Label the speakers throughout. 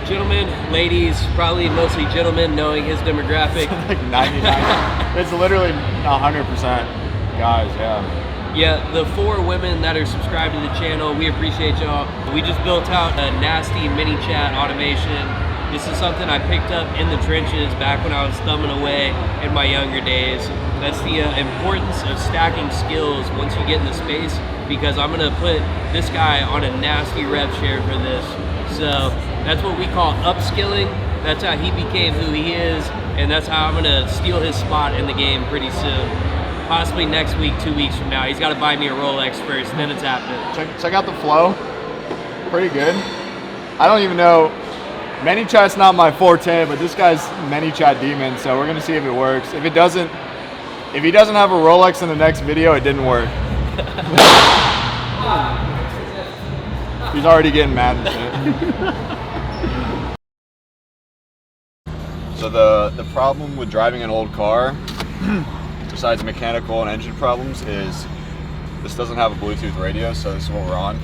Speaker 1: Gentlemen, ladies, probably mostly gentlemen, knowing his demographic.
Speaker 2: Like 99. It's literally 100% guys, yeah.
Speaker 1: Yeah, the 4 women that are subscribed to the channel, we appreciate y'all. We just built out a nasty Manychat automation. This is something I picked up in the trenches back when I was thumbing away in my younger days. That's the importance of stacking skills once you get in the space, because I'm gonna put this guy on a nasty rev share for this. So that's what we call upskilling. That's how he became who he is, and that's how I'm gonna steal his spot in the game pretty soon. Possibly next week, 2 weeks from now. He's gotta buy me a Rolex first, then it's happening.
Speaker 2: Check out the flow. Pretty good. I don't even know. Manychat's not my forte, but this guy's Manychat demon, so we're gonna see if it works. If he doesn't have a Rolex in the next video, it didn't work. He's already getting mad and shit. So the problem with driving an old car, besides mechanical and engine problems, is this doesn't have a Bluetooth radio, so this is what we're on.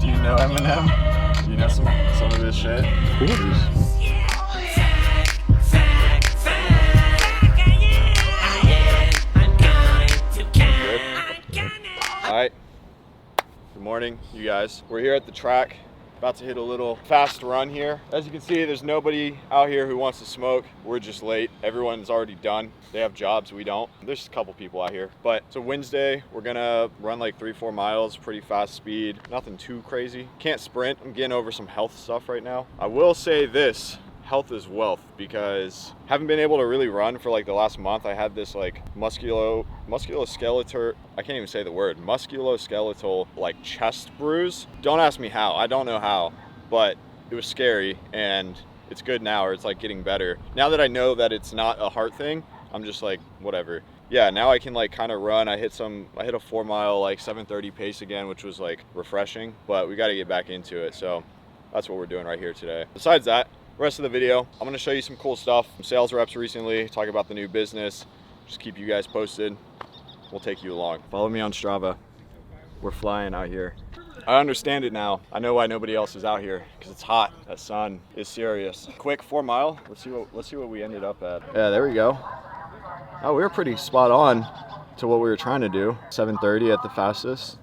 Speaker 2: Do you know Eminem? Do you know some of this shit?
Speaker 3: Of course.
Speaker 2: Alright, good morning, you guys. We're here at the track, about to hit a little fast run here. As you can see, there's nobody out here who wants to smoke. We're just late. Everyone's already done. They have jobs, we don't. There's a couple people out here. But it's a Wednesday. We're gonna run like 3-4 miles, pretty fast speed. Nothing too crazy. Can't sprint. I'm getting over some health stuff right now. I will say this. Health is wealth, because haven't been able to really run for like the last month. I had this like musculoskeletal, I can't even say the word, musculoskeletal like chest bruise. Don't ask me how, I don't know how, but it was scary and it's good now, or it's like getting better. Now that I know that it's not a heart thing, I'm just like, whatever. Yeah, now I can like kind of run. I hit a 4 mile like 7:30 pace again, which was like refreshing, but we got to get back into it. So that's what we're doing right here today. Besides that, rest of the video, I'm going to show you some cool stuff, some sales reps recently, talk about the new business, just keep you guys posted. We'll take you along. Follow me on Strava. We're flying out here. I understand it now. I know why nobody else is out here, because it's hot. That sun is serious. Quick 4 mile. Let's see what we ended up at. Yeah, there we go. Oh, we were pretty spot on to what we were trying to do. 7:30 at the fastest.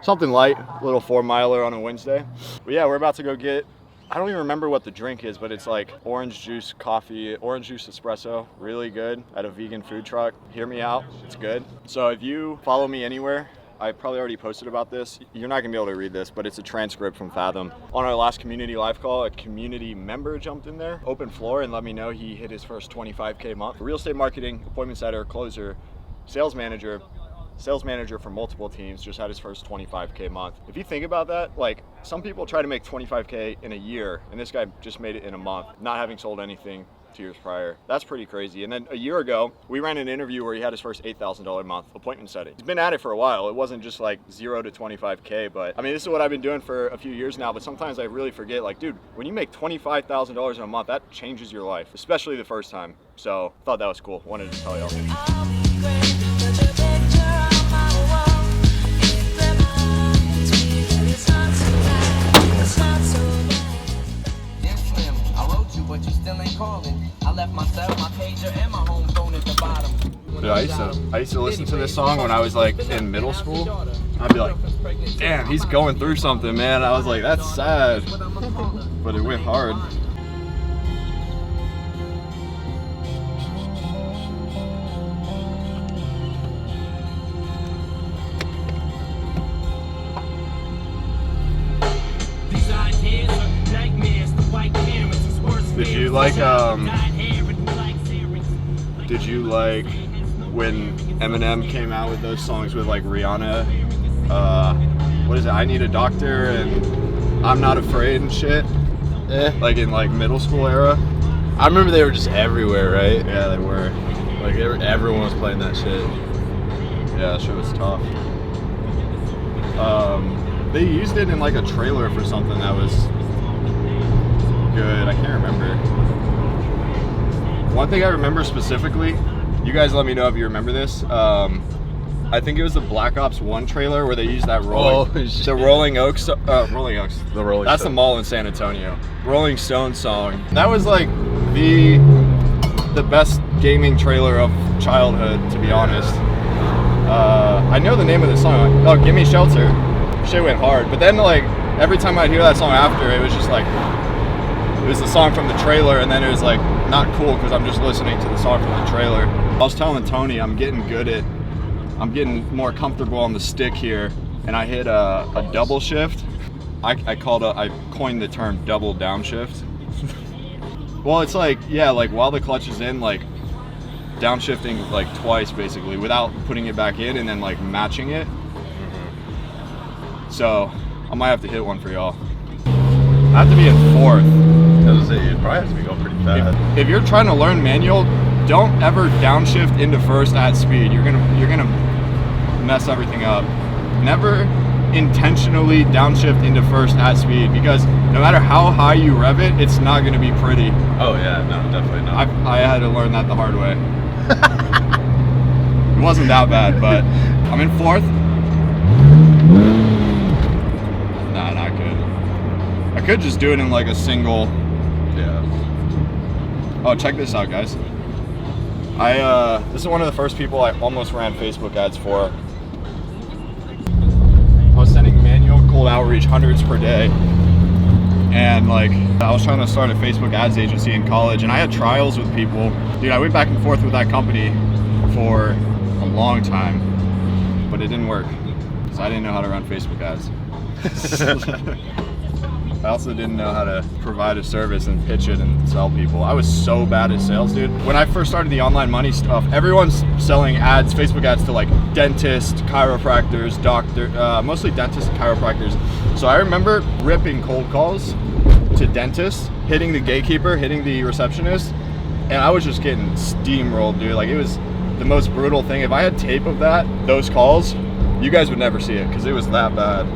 Speaker 2: Something light, little 4 miler on a Wednesday. But yeah, we're about to go get, I don't even remember what the drink is, but it's like orange juice coffee, orange juice espresso, really good at a vegan food truck. Hear me out, it's good. So if you follow me anywhere, I probably already posted about this. You're not gonna be able to read this, but it's a transcript from Fathom. On our last community live call, a community member jumped in there, open floor, and let me know he hit his first 25K month. Real estate marketing, appointment setter, closer, sales manager for multiple teams, just had his first 25K month. If you think about that, like some people try to make 25K in a year, and this guy just made it in a month, not having sold anything 2 years prior. That's pretty crazy. And then a year ago, we ran an interview where he had his first $8,000 a month appointment setting. He's been at it for a while. It wasn't just like 0 to 25K, but I mean, this is what I've been doing for a few years now, but sometimes I really forget, like, dude, when you make $25,000 in a month, that changes your life, especially the first time. So I thought that was cool. Wanted to tell y'all.
Speaker 4: But you still ain't calling. I left myself, my pager, and my home phone at the bottom.
Speaker 2: Dude, I used to listen to this song when I was like in middle school. I'd be like, damn, he's going through something, man. I was like, that's sad, but it went hard. Did you like when Eminem came out with those songs with like Rihanna? What is it? I Need a Doctor and I'm Not Afraid and shit. Like in like middle school era.
Speaker 3: I remember they were just everywhere, right?
Speaker 2: Yeah, they were.
Speaker 3: Like everyone was playing that shit.
Speaker 2: Yeah, that shit was tough. They used it in like a trailer for something that was good. I can't remember. One thing I remember specifically, you guys let me know if you remember this. I think it was the Black Ops 1 trailer where they used that the Rolling Oaks. Rolling Oaks.
Speaker 3: The Rolling
Speaker 2: That's
Speaker 3: Stone.
Speaker 2: the mall in San Antonio. Rolling Stone song. That was like the best gaming trailer of childhood, to be honest. I know the name of the song. Oh, Gimme Shelter. Shit went hard. But then like every time I'd hear that song after, it was just like, it was the song from the trailer, and then it was like not cool because I'm just listening to the song from the trailer. I was telling Tony I'm getting more comfortable on the stick here, and I hit a double shift. I coined the term double downshift. Well, it's like, yeah, like while the clutch is in, like downshifting like twice basically without putting it back in and then like matching it. So I might have to hit one for y'all. I have to be in fourth.
Speaker 3: I was gonna say, you'd probably have to be going pretty fast.
Speaker 2: If you're trying to learn manual, don't ever downshift into first at speed. You're gonna mess everything up. Never intentionally downshift into first at speed, because no matter how high you rev it, it's not gonna be pretty.
Speaker 3: Oh yeah, no, definitely not.
Speaker 2: I had to learn that the hard way. It wasn't that bad, but I'm in fourth. Nah, not good. I could just do it in like a single.
Speaker 3: Yeah.
Speaker 2: Oh, check this out, guys. This is one of the first people I almost ran Facebook ads for. I was sending manual cold outreach hundreds per day. And like, I was trying to start a Facebook ads agency in college, and I had trials with people. Dude, I went back and forth with that company for a long time, but it didn't work because I didn't know how to run Facebook ads. I also didn't know how to provide a service and pitch it and sell people. I was so bad at sales, dude. When I first started the online money stuff, everyone's selling ads, Facebook ads to like dentists, chiropractors, mostly dentists and chiropractors. So I remember ripping cold calls to dentists, hitting the gatekeeper, hitting the receptionist, and I was just getting steamrolled, dude. Like, it was the most brutal thing. If I had tape of those calls, you guys would never see it because it was that bad.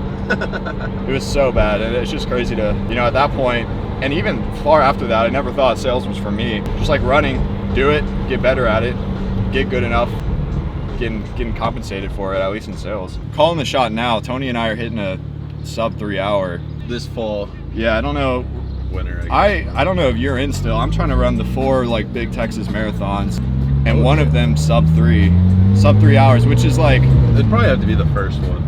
Speaker 2: It was so bad, and it's just crazy to, at that point, and even far after that, I never thought sales was for me. Just like running, do it, get better at it, get good enough, getting compensated for it, at least in sales. Calling the shot now, Tony and I are hitting a sub 3 hour.
Speaker 3: This fall.
Speaker 2: Yeah, I don't know.
Speaker 3: Winter,
Speaker 2: I don't know if you're in still. I'm trying to run the 4 like big Texas marathons, and one of them sub 3 hours, which is like,
Speaker 3: It'd probably have to be the first one.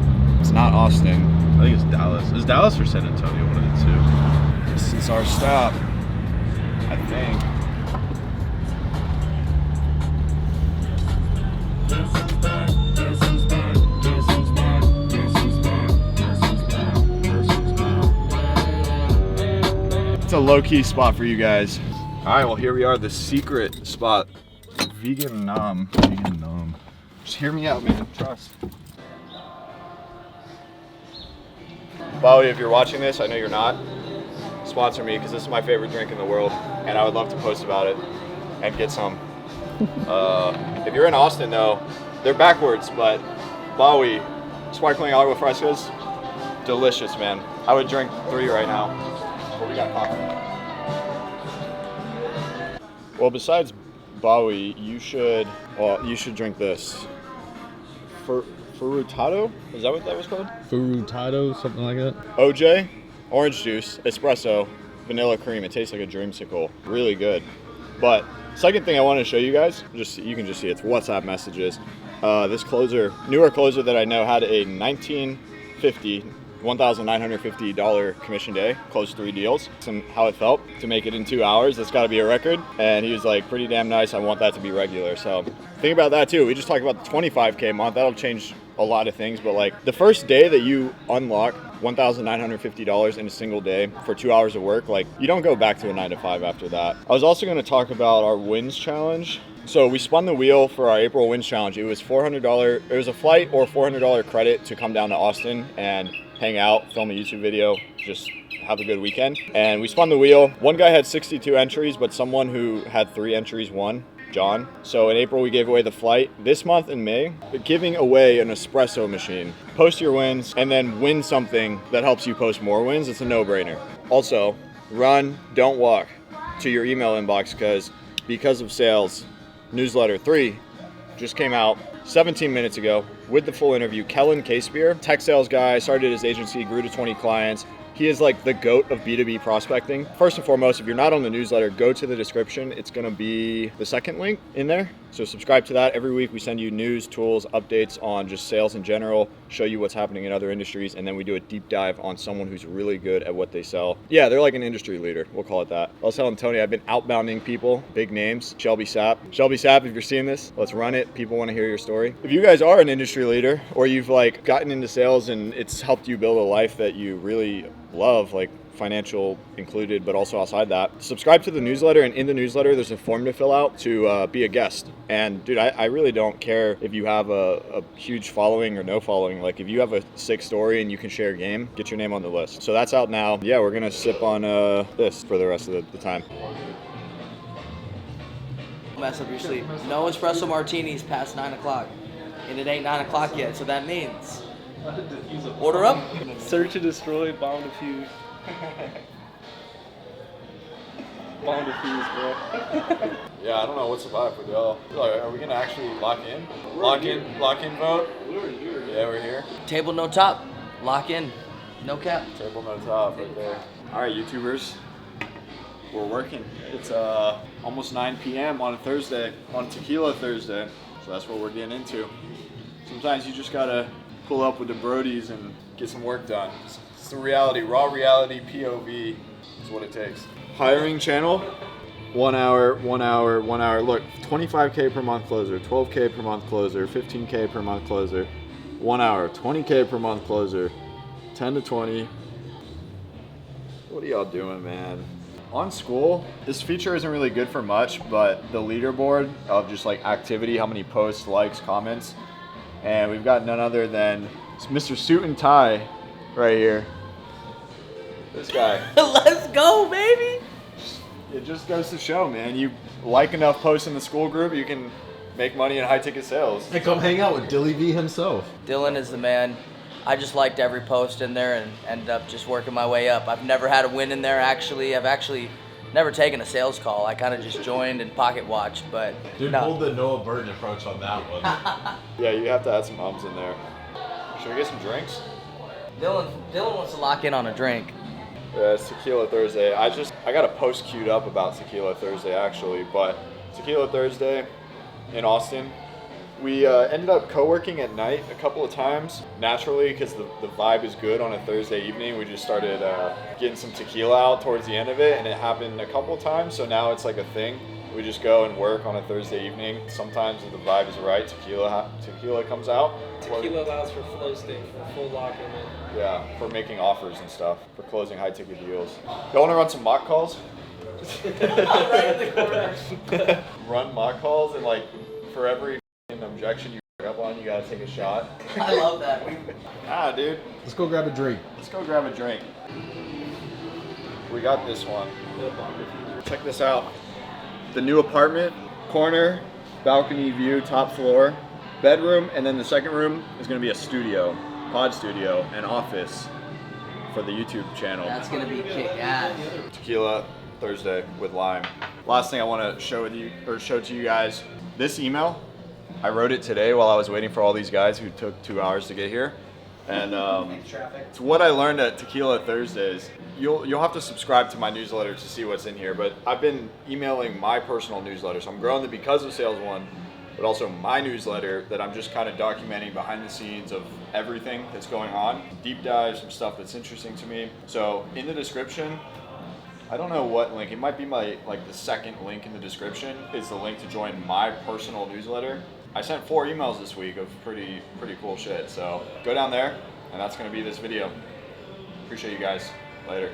Speaker 2: it's not Austin.
Speaker 3: I think it's Dallas. Is Dallas or San Antonio? One of the two.
Speaker 2: This is our stop, I think. It's a low-key spot for you guys. All right, well, here we are, the secret spot. Vegan Nom. Just hear me out, man. Trust. Bowie, if you're watching this, I know you're not, sponsor me, because this is my favorite drink in the world, and I would love to post about it and get some. If you're in Austin, though, they're backwards, but Bowie, sparkling agua frescas, delicious, man. I would drink 3 right now, but we got coffee. Well, besides Bowie, you should drink this. Frutado? Is that what that was called?
Speaker 3: Frutado, something like that.
Speaker 2: OJ, orange juice, espresso, vanilla cream. It tastes like a dreamsicle. Really good. But second thing I want to show you guys, you can just see it's WhatsApp messages. This newer closer that I know had a $1,950 commission day, closed 3 deals. And how it felt to make it in 2 hours, that's got to be a record. And he was like, pretty damn nice. I want that to be regular. So think about that too. We just talked about the 25K month. That'll change a lot of things, but like the first day that you unlock $1,950 in a single day for 2 hours of work, like you don't go back to a 9 to 5 after that. I was also going to talk about our wins challenge. So we spun the wheel for our April wins challenge. It was $400. It was a flight or $400 credit to come down to Austin and hang out, film a YouTube video, just have a good weekend. And we spun the wheel. One guy had 62 entries, but someone who had 3 entries won. John. So in April we gave away the flight. This month in May, we're giving away an espresso machine. Post your wins and then win something that helps you post more wins. It's a no-brainer. Also, run, don't walk to your email inbox because of sales. Newsletter 3 just came out 17 minutes ago with the full interview. Kellen Casebeer, tech sales guy, started his agency, grew to 20 clients. He is like the GOAT of B2B prospecting. First and foremost, if you're not on the newsletter, go to the description. It's gonna be the second link in there. So subscribe to that. Every week we send you news, tools, updates on just sales in general, show you what's happening in other industries, and then we do a deep dive on someone who's really good at what they sell. Yeah, they're like an industry leader, we'll call it that. I was telling Tony, I've been outbounding people, big names, Shelby Sapp. Shelby Sapp, if you're seeing this, let's run it. People wanna hear your story. If you guys are an industry leader, or you've like gotten into sales and it's helped you build a life that you really love, like financial included, but also outside that, subscribe to the newsletter, and in the newsletter there's a form to fill out to be a guest. And dude, I really don't care if you have a huge following or no following. Like if you have a sick story and you can share a game, get your name on the list. So that's out now. Yeah, we're gonna sip on this for the rest of the time.
Speaker 5: Mess up your sleep. No espresso martinis past 9 o'clock. And it ain't 9 o'clock yet, so that means order up.
Speaker 6: Search and destroy, bomb defuse. Bomb defuse, bro.
Speaker 2: Yeah, I don't know what's the vibe with y'all. Are we gonna actually lock in? Lock in vote? Yeah, we're here.
Speaker 5: Table no top. Lock in. No cap.
Speaker 2: Table no top right there. All right, YouTubers, we're working. It's almost 9 p.m. on a Thursday, on Tequila Thursday. So that's what we're getting into. Sometimes you just gotta pull up with the brodies and get some work done. It's the reality, raw reality, POV is what it takes. Hiring channel, 1 hour. Look, 25K per month closer, 12K per month closer, 15K per month closer, 1 hour, 20K per month closer, 10 to 20. What are y'all doing, man? On school, this feature isn't really good for much, but the leaderboard of just like activity, how many posts, likes, comments, and we've got none other than Mr. Suit and Tie right here. This guy.
Speaker 5: Let's go, baby.
Speaker 2: It just goes to show, man. You like enough posts in the school group, you can make money in high ticket sales.
Speaker 3: Hey, come hang out with Dilly V himself.
Speaker 5: Dylan is the man. I just liked every post in there and ended up just working my way up. I've never had a win in there, actually. I've actually never taken a sales call. I kind of just joined and pocket watched, but
Speaker 3: Dude,
Speaker 5: no.
Speaker 3: hold the Noah Burton approach on that one.
Speaker 2: Yeah, you have to add some ums in there. Should we get some drinks?
Speaker 5: Dylan wants to lock in on a drink.
Speaker 2: Yeah, it's Tequila Thursday. I got a post queued up about Tequila Thursday actually, but Tequila Thursday in Austin. We ended up co-working at night a couple of times, naturally, because the vibe is good on a Thursday evening. We just started getting some tequila out towards the end of it, and it happened a couple of times, so now it's like a thing. We just go and work on a Thursday evening. Sometimes if the vibe is right, tequila comes out.
Speaker 6: Tequila allows for flow state, for full lock in.
Speaker 2: Yeah, for making offers and stuff, for closing high ticket deals. Y'all want to run some mock calls?
Speaker 5: Right in the corner.
Speaker 2: Run mock calls, and like for every objection you pick up on, you gotta take a shot.
Speaker 5: I love that.
Speaker 2: Dude.
Speaker 3: Let's go grab a drink.
Speaker 2: Let's go grab a drink. We got this one. Check this out. The new apartment, corner, balcony view, top floor, bedroom, and then the second room is gonna be a studio, pod studio, an office for the YouTube channel.
Speaker 5: That's gonna be kick-ass.
Speaker 2: Tequila Thursday with lime. Last thing I want to show to you guys, this email. I wrote it today while I was waiting for all these guys who took 2 hours to get here. And it's what I learned at Tequila Thursdays. You'll have to subscribe to my newsletter to see what's in here, but I've been emailing my personal newsletter. So I'm growing the Because of Sales one, but also my newsletter that I'm just kind of documenting behind the scenes of everything that's going on. Deep dive, some stuff that's interesting to me. So in the description, I don't know what link, it might be the second link in the description is the link to join my personal newsletter. I sent 4 emails this week of pretty cool shit. So go down there, and that's gonna be this video. Appreciate you guys. Later.